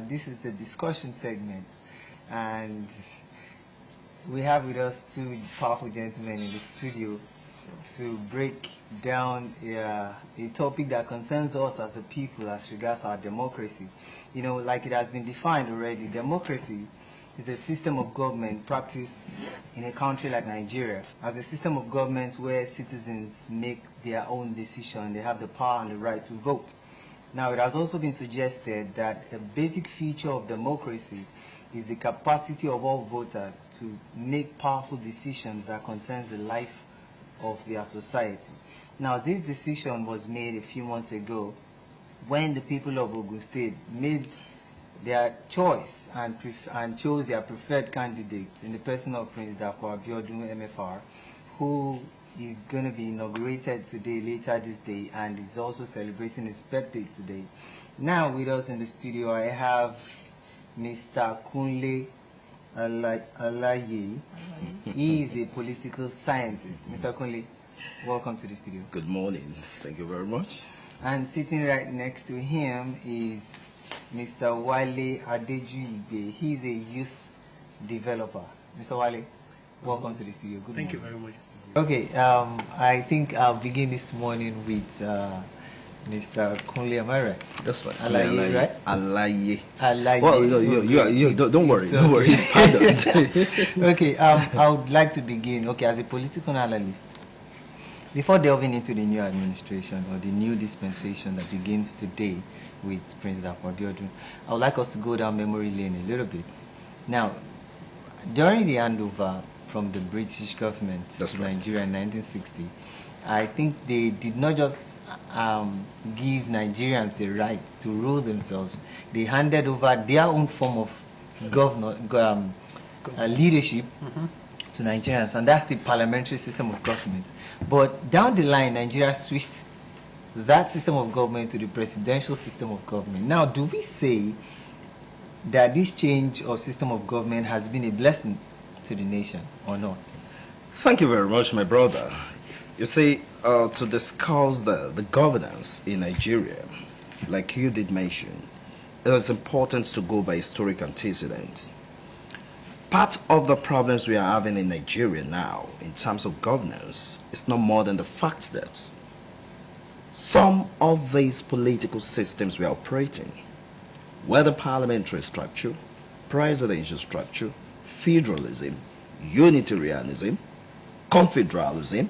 This is the discussion segment, and we have with us two powerful gentlemen in the studio to break down a topic that concerns us as a people as regards our democracy. You know, like it has been defined already, democracy is a system of government practiced in a country like Nigeria as a system of government where citizens make their own decision. They have the power and the right to vote. Now, it has also been suggested that a basic feature of democracy is the capacity of all voters to make powerful decisions that concerns the life of their society. Now, this decision was made a few months ago when the people of Ogun State made their choice and chose their preferred candidate in the person of Prince Abeokuta MFR, who is going to be inaugurated today, later this day, and is also celebrating his birthday today. Now with us in the studio, I have Mr. Kunle Alaye. He is a political scientist. Mr. Kunle, welcome to the studio. Good morning. Thank you very much. And sitting right next to him is Mr. Wale Adejuigbe. He is a youth developer. Mr. Wale, welcome to the studio. Good morning. Thank you very much. Okay, I think I'll begin this morning with Mr. Kunle. Am I right? That's right. Alaye, right? Alaye. Well, you don't worry. Don't worry. It's pardoned. Okay, I would like to begin. Okay, as a political analyst, before delving into the new administration or the new dispensation that begins today with Prince Abeokuta, I would like us to go down memory lane a little bit. Now, during the handover from the British government to Nigeria in 1960, I think they did not just give Nigerians the right to rule themselves. They handed over their own form of leadership to Nigerians, and that's the parliamentary system of government. But down the line, Nigeria switched that system of government to the presidential system of government. Now, do we say that this change of system of government has been a blessing to the nation or not? Thank you very much, my brother. You see, to discuss the governance in Nigeria, like you did mention, it is important to go by historic antecedents. Part of the problems we are having in Nigeria now, in terms of governance, is not more than the fact that some of these political systems we are operating, whether parliamentary structure, presidential structure, federalism, unitarianism, confederalism,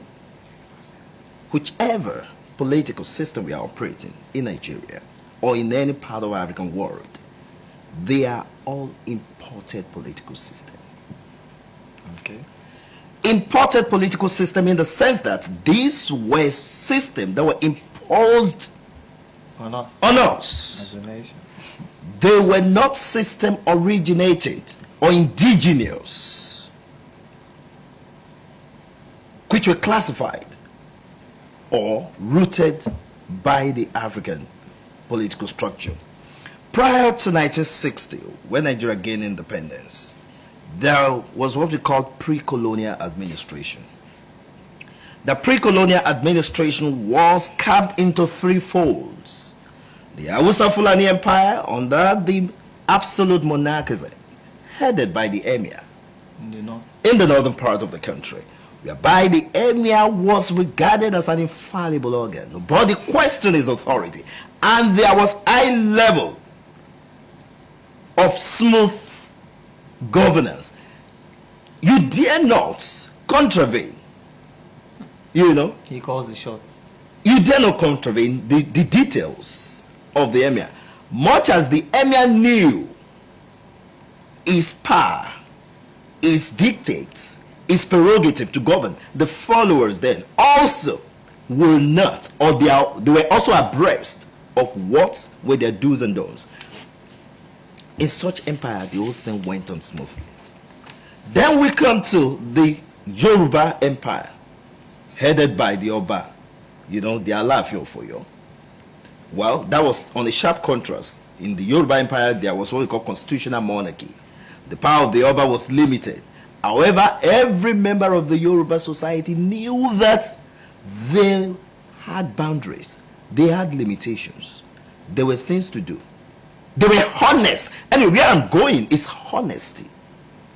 whichever political system we are operating in Nigeria or in any part of the African world, they are all imported political systems. Okay. Imported political system in the sense that these were systems that were imposed on us as a nation. They were not system originated or indigenous, which were classified or rooted by the African political structure. Prior to 1960, when Nigeria gained independence, there was what we call pre-colonial administration. The pre-colonial administration was carved into three folds. The Hausa Fulani Empire under the absolute monarchism, headed by the Emir in the northern part of the country, whereby the Emir was regarded as an infallible organ. But the question is authority. And there was high level of smooth governance. You dare not contravene. You know? He calls the shots. You dare not contravene the details of the Emir. Much as the Emir knew his power, his dictates, his prerogative to govern, the followers then also will not, or they were also abreast of what were their do's and don'ts. In such empire, the whole thing went on smoothly. Then we come to the Yoruba Empire, headed by the Oba, the Alaafin of Oyo. Well, that was on a sharp contrast. In the Yoruba Empire, there was what we call constitutional monarchy. The power of the Oba was limited. However, every member of the Yoruba society knew that they had boundaries. They had limitations. There were things to do. They were honest. Anyway, where I'm going is honesty.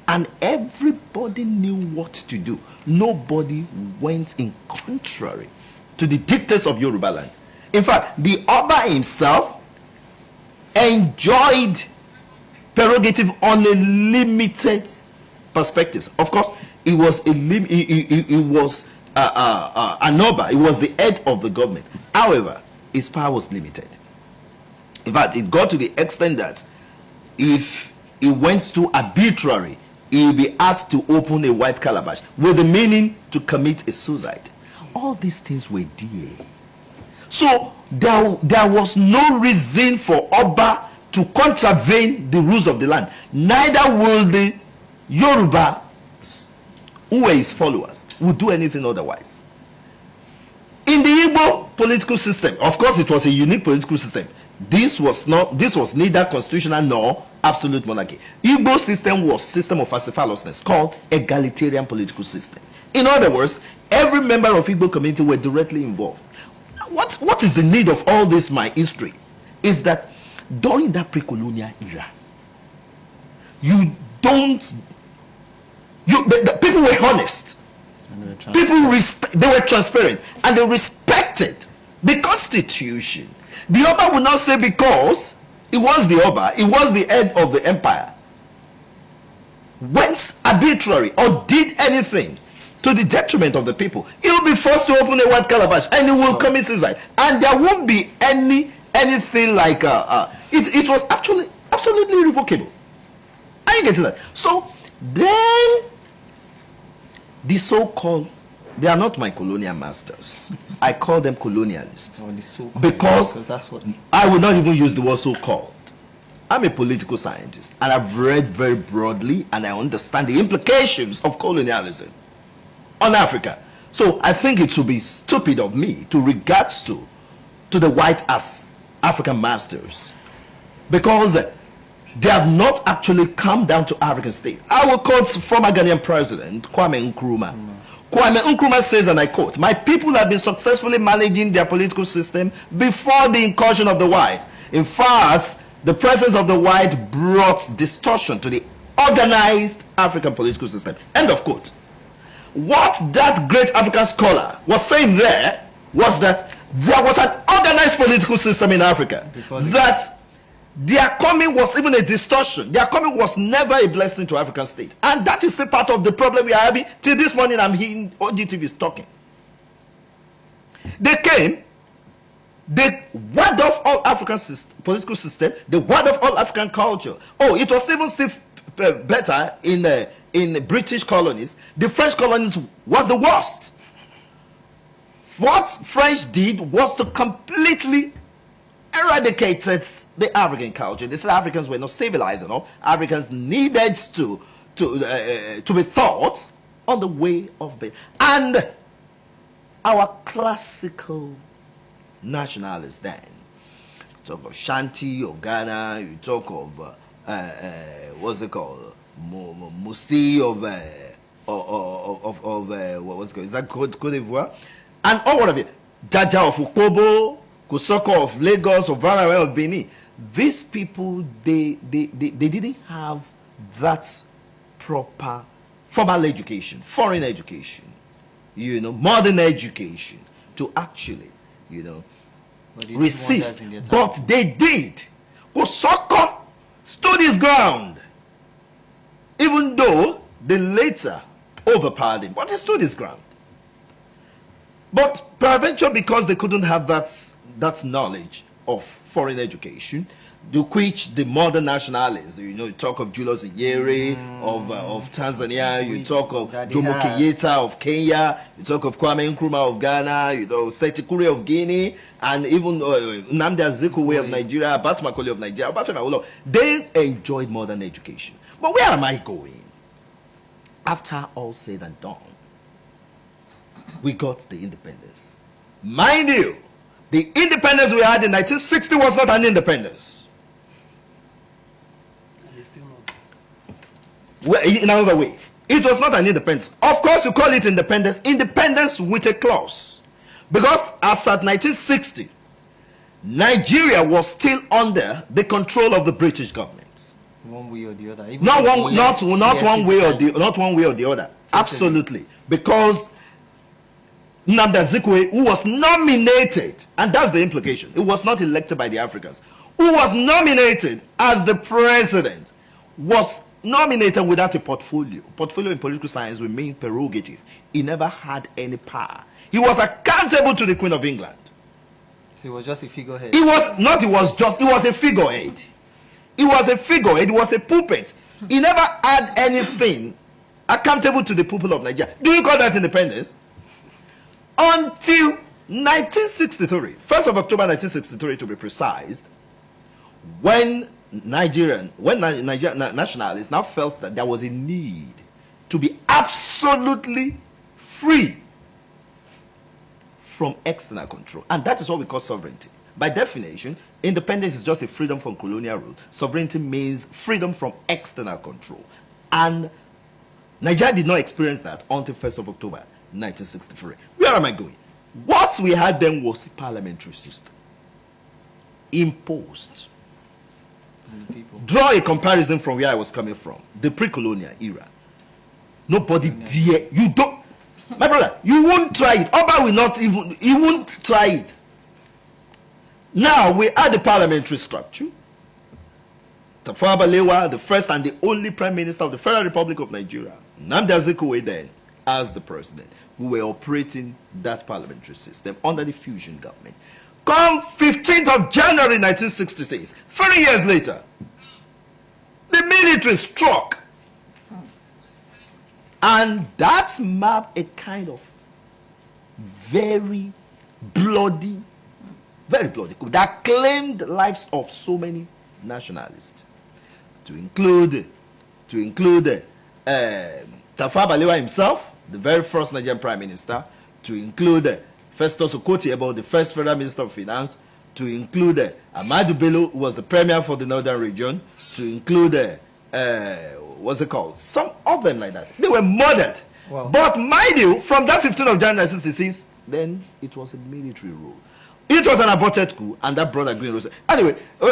And everybody knew what to do. Nobody went in contrary to the dictates of Yoruba land. In fact, the Oba himself enjoyed prerogative on a limited perspectives. Of course, it was an Oba. It was the head of the government. However, his power was limited. In fact, it got to the extent that if he went to arbitrary, he'll be asked to open a white calabash with the meaning to commit a suicide. All these things were there. So there was no reason for Oba to contravene the rules of the land. Neither will the Yoruba, who were his followers, would do anything otherwise. In the Igbo political system, of course, it was a unique political system. This was neither constitutional nor absolute monarchy. Igbo system was system of acephallousness, called egalitarian political system. In other words, every member of Igbo community were directly involved. What is the need of all this? My history is that during that pre-colonial era, the people were honest. They were transparent, and they respected the constitution. The Oba would not say because it was the Oba, it was the head of the empire, went arbitrary or did anything to the detriment of the people, he will be forced to open a white calabash and he will commit suicide, and there won't be anything like it was actually absolutely irrevocable. Are you getting that? So then the so-called, they are not my colonial masters. I call them colonialists. Because that's what I would not even use the word so-called. I'm a political scientist, and I've read very broadly, and I understand the implications of colonialism on Africa. So I think it would be stupid of me to regard to the white as African masters, because they have not actually come down to African state. I will quote former Ghanaian President Kwame Nkrumah. Kwame Nkrumah says, and I quote, "My people have been successfully managing their political system before the incursion of the white. In fact, the presence of the white brought distortion to the organized African political system." End of quote. What that great African scholar was saying there was that there was an organized political system in Africa, that their coming was even a distortion. Their coming was never a blessing to African state. And that is the part of the problem we are having. Till this morning, I'm hearing OGTV is talking. They came, they ward off all African political system, they ward off all African culture. Oh, it was even still better in the British colonies. The French colonies was the worst. What French did was to completely eradicated the African culture. They said Africans were not civilized enough. Africans needed to be taught on the way of being. And our classical nationalists then, you talk of Shanti of Ghana, you talk of what's it called, Musi of what's it called? Is that Cote d'Ivoire? And all of it, Jaja of Ukobo, Kosoko of Lagos, of Varawe of Benin. These people, they didn't have that proper formal education, foreign education, modern education to actually, resist. But they did. Kosoko stood his ground, even though they later overpowered him. But he stood his ground. But peradventure, because they couldn't have that knowledge of foreign education, to which the modern nationalists, you talk of Julius Nyerere of Tanzania, you talk of Jomo Kenyatta of Kenya, you talk of Kwame Nkrumah of Ghana, Sekou Touré of Guinea, and even Nnamdi Azikiwe of Nigeria, Abat Macaulay of Nigeria. They enjoyed modern education. But where am I going? After all said and done, we got the independence. Mind you, the independence we had in 1960 was not an independence. Well, in another way, it was not an independence. Of course, you call it independence with a clause. Because as at 1960, Nigeria was still under the control of the British government. One way or the other. Not one way or the other. Absolutely. Because Nnamdi Azikiwe, who was nominated, and that's the implication, it was not elected by the Africans, who was nominated as the president, was nominated without a portfolio. Portfolio in political science will mean prerogative. He never had any power. He was accountable to the Queen of England. So it was just a figurehead. He was a figurehead. He was a figurehead. He was a puppet. He never had anything accountable to the people of Nigeria. Do you call that independence? Until 1963, 1st of October 1963 to be precise, when Nigerian nationalists now felt that there was a need to be absolutely free from external control. And that is what we call sovereignty. By definition, independence is just a freedom from colonial rule. Sovereignty means freedom from external control. And Nigeria did not experience that until 1st of October 1963. Where am I going? What we had then was a parliamentary system imposed. Draw a comparison from where I was coming from, the pre-colonial era. Nobody dare, you don't, my brother, you won't try it. Oba will not even, he won't try it. Now we are the parliamentary structure. Tafawa Balewa, the first and the only prime minister of the Federal Republic of Nigeria, Nnamdi Azikiwe then, as the president, we were operating that parliamentary system under the fusion government. Come 15th of January 1966, 3 years later, the military struck. And that mapped a kind of very bloody coup that claimed the lives of so many nationalists. To include Tafawa Balewa himself, the very first Nigerian Prime Minister, to include Festus Okotie-Eboh, the first Federal Minister of Finance, to include Ahmadu Bello, who was the Premier for the Northern Region, to include, what's it called? Some of them like that. They were murdered. Wow. But mind you, from that 15th of January 1966, then it was a military rule. It was an aborted coup, and that brought a green rose. Anyway, we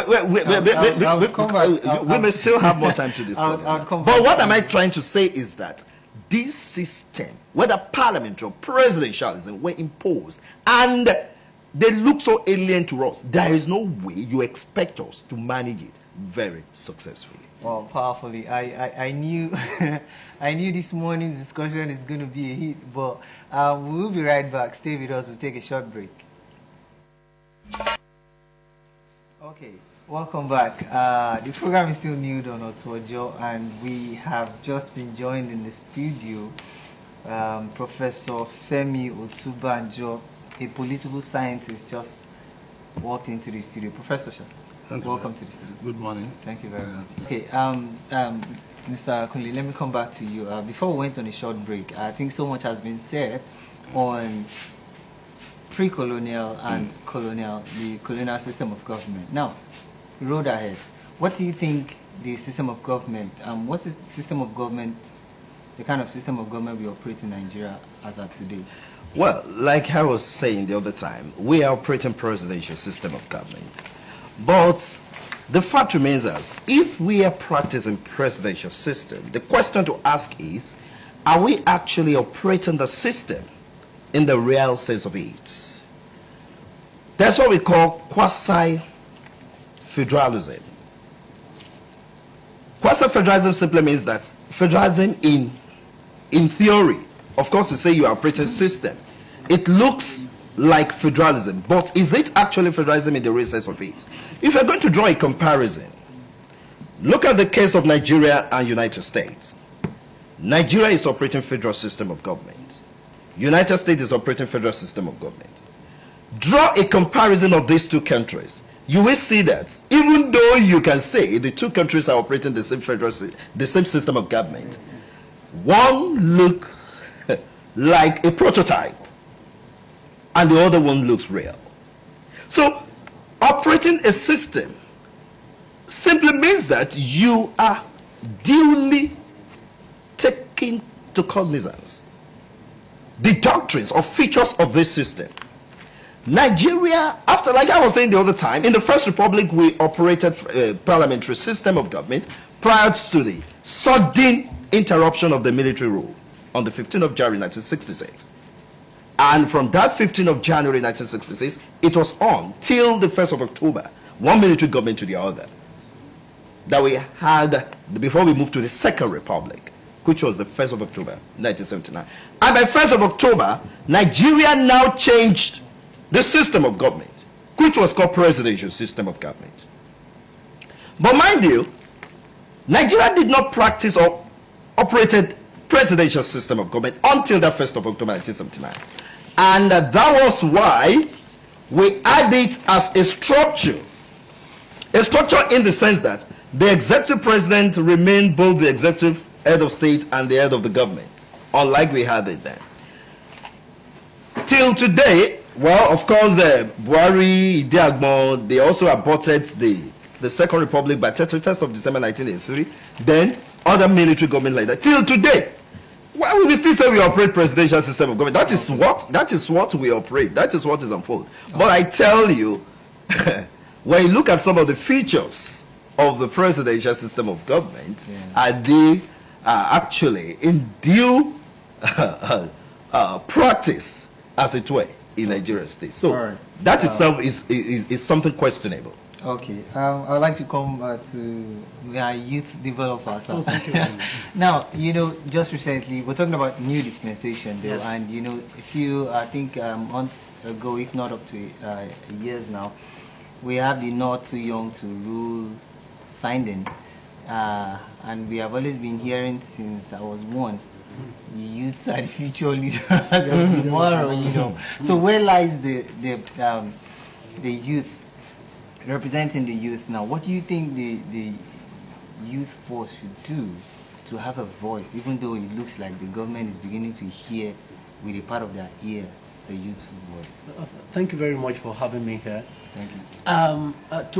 may still have more time to discuss. But what am I trying to say is that this system, whether parliamentary or presidentialism, were imposed, and they look so alien to us. There is no way you expect us to manage it very successfully. Well, powerfully. I knew I knew this morning's discussion is going to be a hit, but we will be right back. Stay with us. We'll take a short break. Okay, welcome back. The program is still new on Otojo, and we have just been joined in the studio. Professor Femi Otubanjo, a political scientist, just walked into the studio. Professor, welcome to the studio. Good morning. Thank you very much. Okay, Mr. Kunle, let me come back to you. Before we went on a short break, I think so much has been said on pre-colonial and colonial, the colonial system of government. Now, road ahead. What do you think the system of government, what's the system of government, the kind of system of government we operate in Nigeria as of today? Well, like I was saying the other time, we are operating presidential system of government. But the fact remains as, if we are practicing presidential system, the question to ask is, are we actually operating the system in the real sense of it? That's what we call quasi-federalism. Quasi-federalism simply means that federalism in theory, of course you say you are operating system, it looks like federalism, but is it actually federalism in the real sense of it? If you're going to draw a comparison, look at the case of Nigeria and United States. Nigeria is operating federal system of government. United States is operating federal system of government. Draw a comparison of these two countries. You will see that even though you can say the two countries are operating the same the same system of government, one look like a prototype and the other one looks real. So operating a system simply means that you are duly taking to cognizance the doctrines or features of this system. Nigeria, after, like I was saying the other time, in the First Republic, we operated parliamentary system of government prior to the sudden interruption of the military rule on the 15th of January 1966. And from that 15th of January 1966, it was on till the 1st of October, one military government to the other, that we had before we moved to the Second Republic, which was the 1st of October 1979. And by 1st of October, Nigeria now changed the system of government, which was called presidential system of government. But mind you, Nigeria did not practice or operated presidential system of government until the 1st of October 1979. And that was why we had it as a structure. A structure in the sense that the executive president remained both the executive head of state and the head of the government, unlike we had it then. Till today, well, of course, Buhari, Idiagmo, they also aborted the Second Republic by 31st of December 1983. Then other military government like that. Till today, why will we still say we operate presidential system of government? That is what we operate. That is what is unfold. But I tell you, when you look at some of the features of the presidential system of government, are they actually in due practice, as it were, in Nigeria state. So that itself is something questionable. Okay, I'd like to come to our youth developers. Oh, thank you. Now, just recently, we're talking about new dispensation bill, and a few, I think, months ago, if not up to years now, we have the Not Too Young to Rule signed in, and we have always been hearing since I was born, the youths are the future leaders of tomorrow. So where lies the youth, representing the youth now? What do you think the youth force should do to have a voice, even though it looks like the government is beginning to hear with a part of their ear the youthful voice? Thank you very much for having me here. Thank you.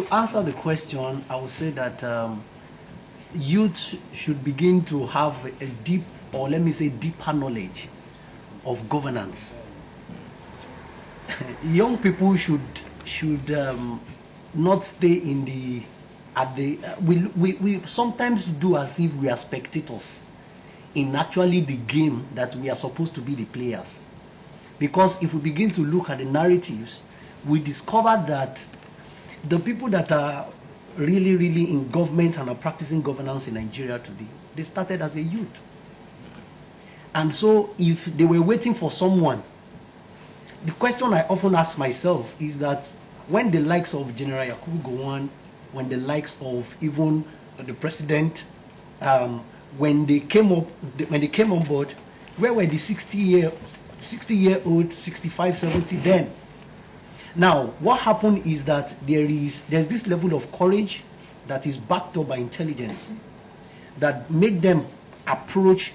To answer the question, I would say that youth should begin to have a deep, or let me say deeper knowledge of governance. Young people should not stay in we sometimes do as if we are spectators in actually the game that we are supposed to be the players. Because if we begin to look at the narratives, we discover that the people that are really in government and are practicing governance in Nigeria today, they started as a youth. And so if they were waiting for someone, the question I often ask myself is that when the likes of General Yakubu Gowon, when the likes of even the president, when they came on board, where were the 60-year-old, 65, 70 then? Now, what happened is that there's this level of courage that is backed up by intelligence that made them approach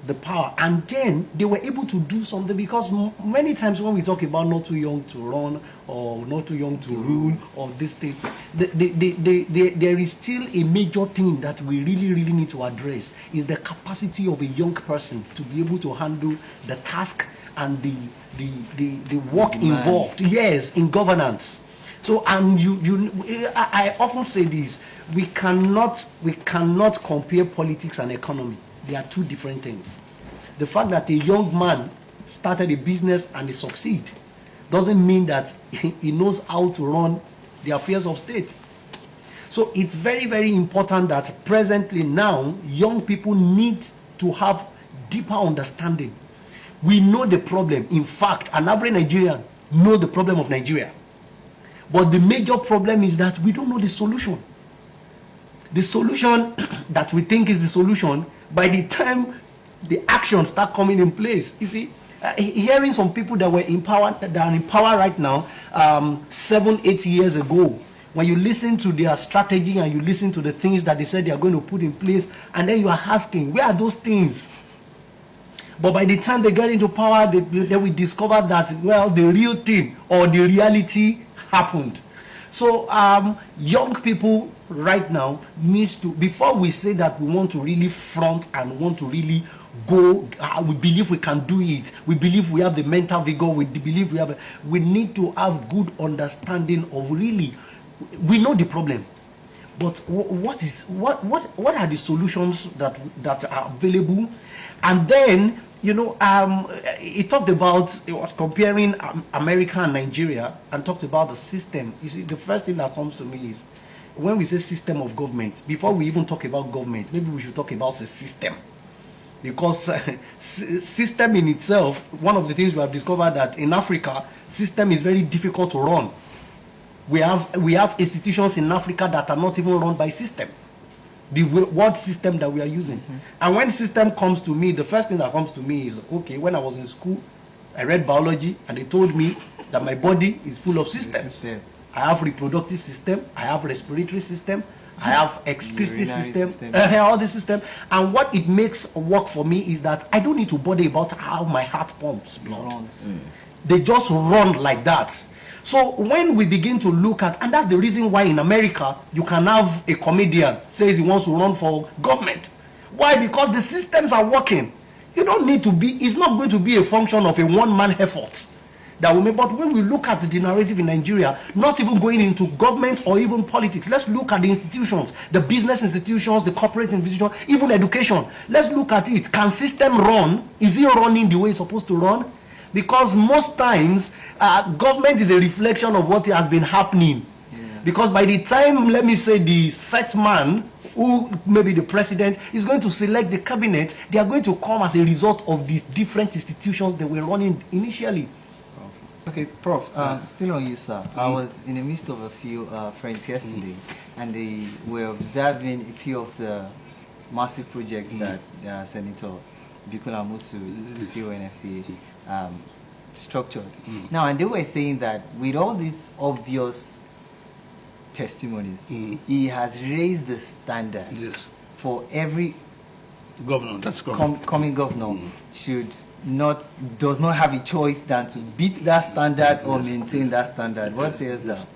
the power, and then they were able to do something. Because many times when we talk about not too young to run or not too young to rule or this thing, there is still a major thing that we really need to address, is the capacity of a young person to be able to handle the task and the work involved, yes, in governance. So, and I often say this: we cannot compare politics and economy. They are two different things. The fact that a young man started a business and he succeed doesn't mean that he knows how to run the affairs of state. So it's very important that presently now young people need to have deeper understanding. We know the problem. In fact, an average Nigerian knows the problem of Nigeria. But the major problem is that we don't know the solution. The solution that we think is the solution, by the time the actions start coming in place, you see, hearing some people that were in power, that are in power right now, 7-8 years ago, when you listen to their strategy and you listen to the things that they said they are going to put in place, and then you are asking, where are those things? But by the time they get into power, they will discover that, well, the real thing or the reality happened. So young people right now needs to, before we say that we want to really front and want to really go, we believe we can do it, we believe we have the mental vigor, we believe we need to have good understanding of really, we know the problem, but what are the solutions that are available? And then, you know, he talked about, he was comparing America and Nigeria, and talked about the system. You see, the first thing that comes to me is, when we say system of government, before we even talk about government, maybe we should talk about the system. Because system in itself, one of the things we have discovered that in Africa, system is very difficult to run. We have institutions in Africa that are not even run by system. The word system that we are using. And when system comes to me, the first thing that comes to me is, okay, when I was in school, I read biology and they told me that my body is full of systems. I have reproductive system, I have respiratory system, I have excretory system, all the system. And what it makes work for me is that I don't need to bother about how my heart pumps blood. They just run like that. So when we begin to look at, and that's the reason why in America you can have a comedian says he wants to run for government. Why? Because the systems are working. You don't need to be, it's not going to be a function of a one-man effort that will make. But when we look at the narrative in Nigeria, not even going into government or even politics, let's look at the institutions, the business institutions, the corporate institutions, even education. Let's look at it. Can system run? Is it running the way it's supposed to run? Because most times government is a reflection of what has been happening. Because by the time, let me say, the set man, who maybe the president is going to select the cabinet, they are going to come as a result of these different institutions that were running initially. Okay, Prof, still on you, sir. I was in the midst of a few friends yesterday, and they were observing a few of the massive projects that Senator Abeokuta Musu, CONFCA, structured. Now, and they were saying that with all these obvious testimonies, he has raised the standard for every governor that's coming. Coming governor does not have a choice than to beat that standard or maintain that standard. What says that?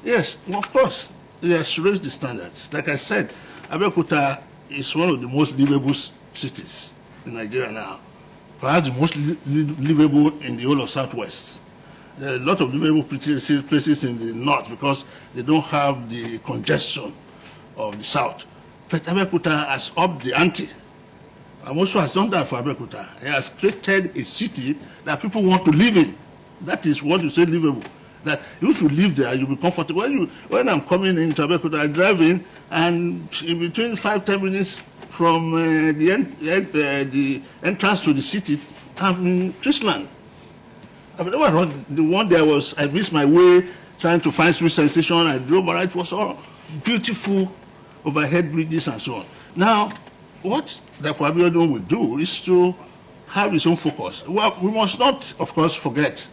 Yes, well, of course, he has raised the standards. Like I said, Abeokuta is one of the most livable cities in Nigeria now. Perhaps the most livable in the whole of Southwest. There are a lot of livable places in the north because they don't have the congestion of the south. But Abeokuta has upped the ante. Amosu has done that for Abeokuta. He has created a city that people want to live in. That is what you say livable. That if you live there, you'll be comfortable. When I'm coming into Abeokuta, I drive in, and in between 5-10 minutes from the entrance to the city, I'm in Chrisland. The one there was, I missed my way trying to find sweet sensation. I drove around. It was all beautiful overhead bridges and so on. Now, what the Abeokuta will do is to have its own focus. Well, we must not, of course, forget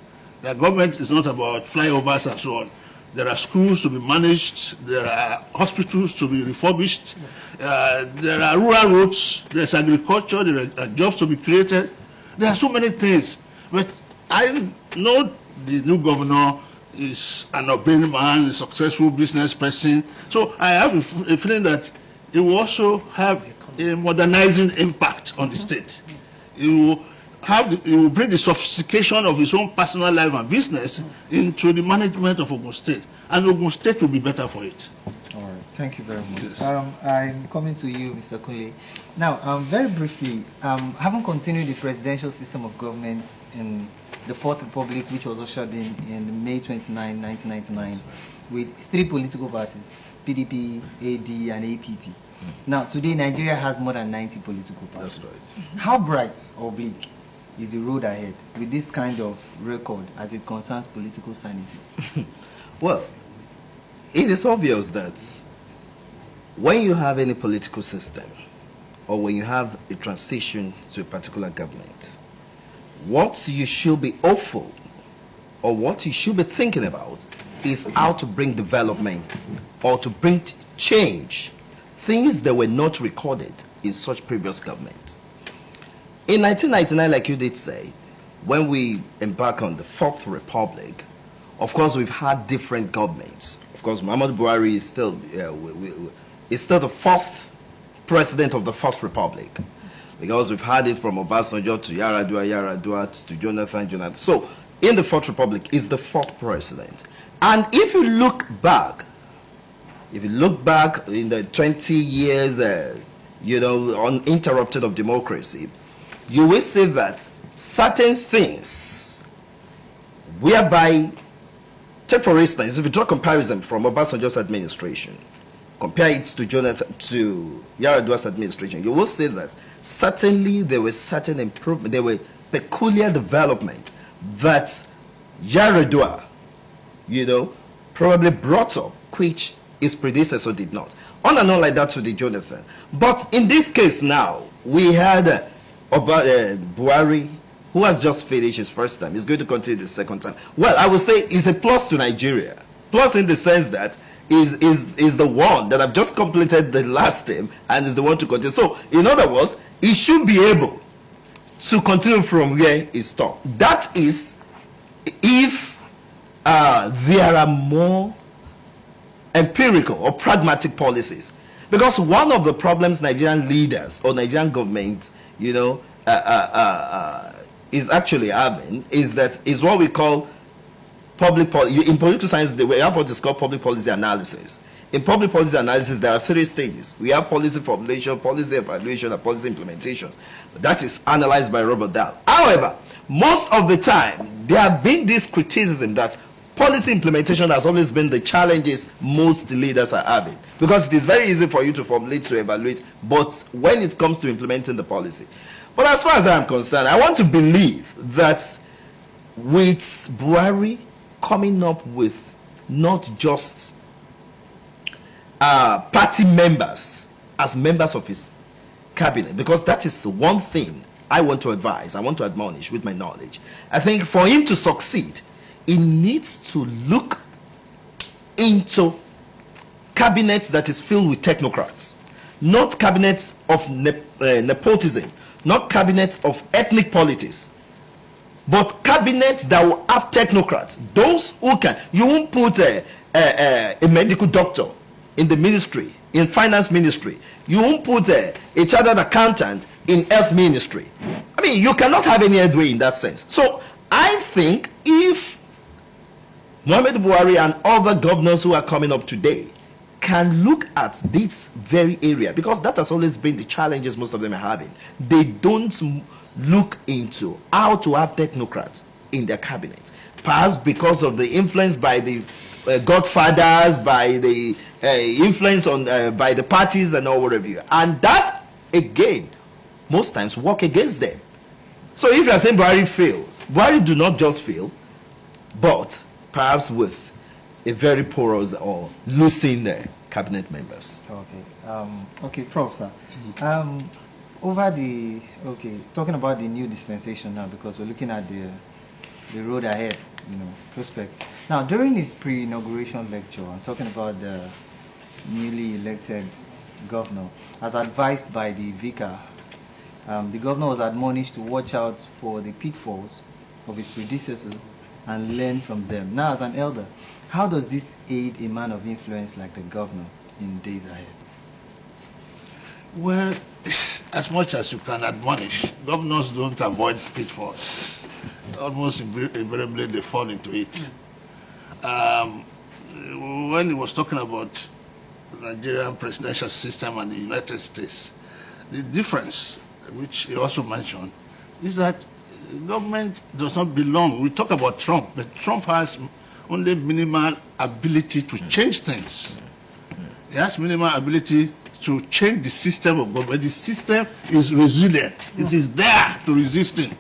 that government is not about flyovers and so on. There are schools to be managed, there are hospitals to be refurbished, there are rural roads, there's agriculture, there are jobs to be created. There are so many things. But I know the new governor is an obedient man, a successful business person. So I have a feeling that it will also have a modernizing impact on the state. It will bring the sophistication of his own personal life and business into the management of Ogun State, and Ogun State will be better for it. All right, thank you very much. Yes. I'm coming to you, Mr. Kunle. Now, very briefly, having continued the presidential system of government in the Fourth Republic, which was ushered in May 29, 1999, with 3 political parties, PDP, AD, and APP. Now, today, Nigeria has more than 90 political parties. That's right. How bright or bleak is the road ahead with this kind of record as it concerns political sanity? Well, it is obvious that when you have any political system or when you have a transition to a particular government, what you should be hopeful or what you should be thinking about is how to bring development or to bring change, things that were not recorded in such previous governments. In 1999, like you did say, when we embark on the Fourth Republic, of course we've had different governments. Of course, Muhammad Buhari is still is still the fourth president of the First Republic, because we've had it from Obasanjo to Yaradua to Jonathan. So in the Fourth Republic is the fourth president. And if you look back in the 20 years, uninterrupted of democracy, you will see that certain things whereby, take for instance, if you draw comparison from Obasanjo's administration, compare it to Yaradua's administration, you will see that certainly there were certain improvement, there were peculiar development that Yaradua, probably brought up, which his predecessor did not. On and on like that with the Jonathan. But in this case now, we had Buhari, who has just finished his first time. He's going to continue the second time. Well, I would say it's a plus to Nigeria. Plus in the sense that is the one that have just completed the last term and is the one to continue. So, in other words, he should be able to continue from where he stopped. That is, if there are more empirical or pragmatic policies. Because one of the problems Nigerian leaders or Nigerian government, is actually having is what we call public policy. In political science, we have what is called public policy analysis. In public policy analysis, there are three stages. We have policy formulation, policy evaluation, and policy implementations. That is analyzed by Robert Dahl. However, most of the time, there have been this criticism that policy implementation has always been the challenges most leaders are having. Because it is very easy for you to formulate, to evaluate, but when it comes to implementing the policy. But as far as I am concerned, I want to believe that with Buhari coming up with not just party members as members of his cabinet, because that is one thing I want to advise, I want to admonish with my knowledge. I think for him to succeed, he needs to look into cabinets that is filled with technocrats, not cabinets of nepotism, not cabinets of ethnic politics, but cabinets that will have technocrats. Those who can, you won't put a medical doctor in the ministry, in finance ministry. You won't put a chartered accountant in health ministry. I mean, you cannot have any headway in that sense. So I think if Muhammad Buhari and other governors who are coming up today can look at this very area, because that has always been the challenges most of them are having. They don't look into how to have technocrats in their cabinet. Perhaps because of the influence by the godfathers, by the influence on by the parties and all whatever you. And that again, most times work against them. So if you are saying Buhari fails, Buhari do not just fail, but perhaps with a very porous or losing cabinet members. Okay, Prof. Sir. Talking about the new dispensation now, because we're looking at the road ahead, prospects. Now, during his pre-inauguration lecture, I'm talking about the newly elected governor, as advised by the vicar, the governor was admonished to watch out for the pitfalls of his predecessors and learn from them. Now, as an elder, how does this aid a man of influence like the governor in days ahead? Well, as much as you can admonish, governors don't avoid pitfalls. Almost invariably they fall into it. When he was talking about the Nigerian presidential system and the United States, the difference, which he also mentioned, is that government does not belong. We talk about Trump, but Trump has only minimal ability to change things. He has minimal ability to change the system of government. The system is resilient. It is there to resisting.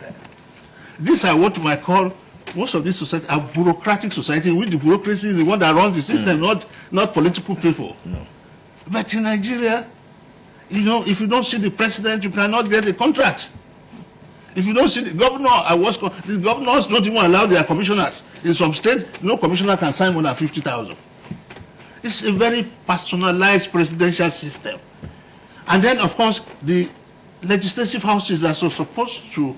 These are what I call, most of this society are bureaucratic society, in which the bureaucracy is the one that runs the system, not political people. No. But in Nigeria, if you don't see the president, you cannot get a contract. If you don't see the governor, the governors don't even allow their commissioners. In some states, no commissioner can sign more than 50,000. It's a very personalized presidential system. And then, of course, the legislative houses that are supposed to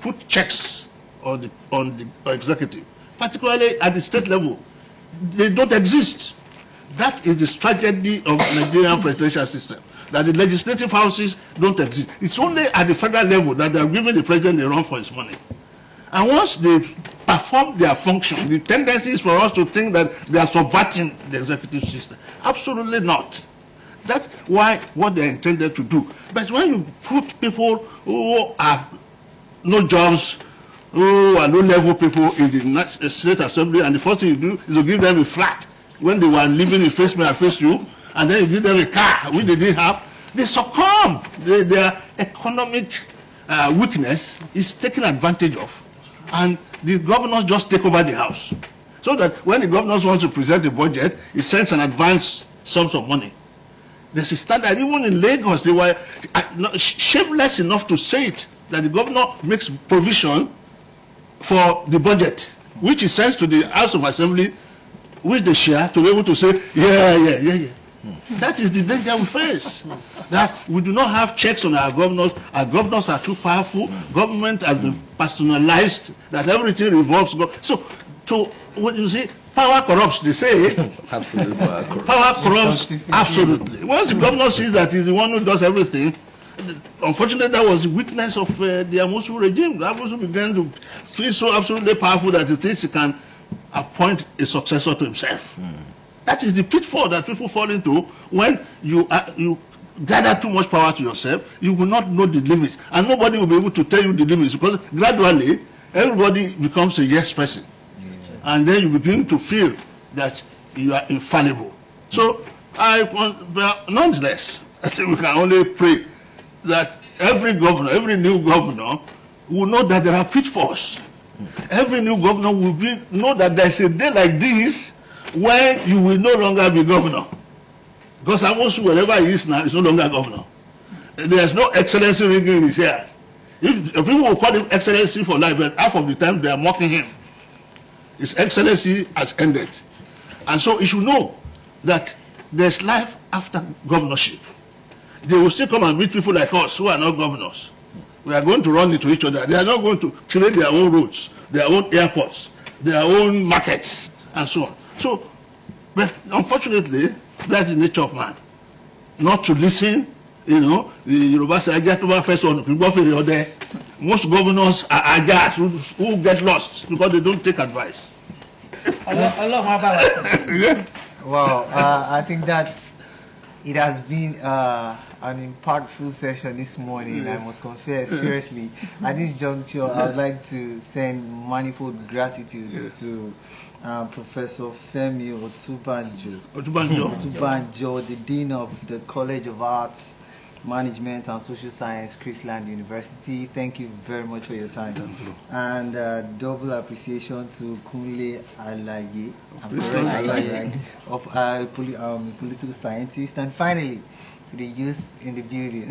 put checks on the executive, particularly at the state level, they don't exist. That is the tragedy of Nigerian presidential system, that the legislative houses don't exist. It's only at the federal level that they are giving the president a run for his money. And once they perform their function, the tendency is for us to think that they are subverting the executive system. Absolutely not. That's why what they are intended to do. But when you put people who have no jobs, who are low-level people in the State Assembly, and the first thing you do is to give them a flat when they were living in face me and face you, and then you give them a car which they didn't have, they succumb. Their economic weakness is taken advantage of. And the governors just take over the house. So that when the governors want to present a budget, he sends an advance sums of money. There's a standard, even in Lagos, they were shameless enough to say it, that the governor makes provision for the budget, which he sends to the House of Assembly, which they share, to be able to say, yeah. That is the danger we face. That we do not have checks on our governors. Our governors are too powerful. Government has been personalized. That everything revolves. So, what you see, power corrupts. They say. Absolutely, power corrupts. Absolutely. Once the governor sees that he's the one who does everything, unfortunately, that was the weakness of the Amosu regime. The Amosu began to feel so absolutely powerful that he thinks he can appoint a successor to himself. That is the pitfall that people fall into when you gather too much power to yourself. You will not know the limits, and nobody will be able to tell you the limits, because gradually everybody becomes a yes person, and then you begin to feel that you are infallible. So, but nonetheless, I think we can only pray that every governor, every new governor, will know that there are pitfalls. Every new governor will know that there's a day like this when you will no longer be governor. Because almost wherever he is now, is no longer governor. There is no excellency ringing in his ear. If people will call him excellency for life, but half of the time they are mocking him. His excellency has ended. And so he should know that there's life after governorship. They will still come and meet people like us who are not governors. We are going to run into each other. They are not going to create their own roads, their own airports, their own markets, and so on. So, but unfortunately, that's the nature of man. Not to listen, the Yoruba say, first one, most governors are ajas who get lost because they don't take advice. Wow, I think that it has been an impactful session this morning, I must confess, seriously. At this juncture, I would like to send manifold gratitude to Professor Femi Otubanjo, the Dean of the College of Arts, Management and Social Science, Chrisland University. Thank you very much for your time. And double appreciation to Kunle Alaye, of political scientist. And finally, to the youth in the building,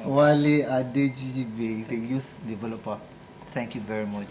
Wale Adejijibe is a youth developer. Thank you very much.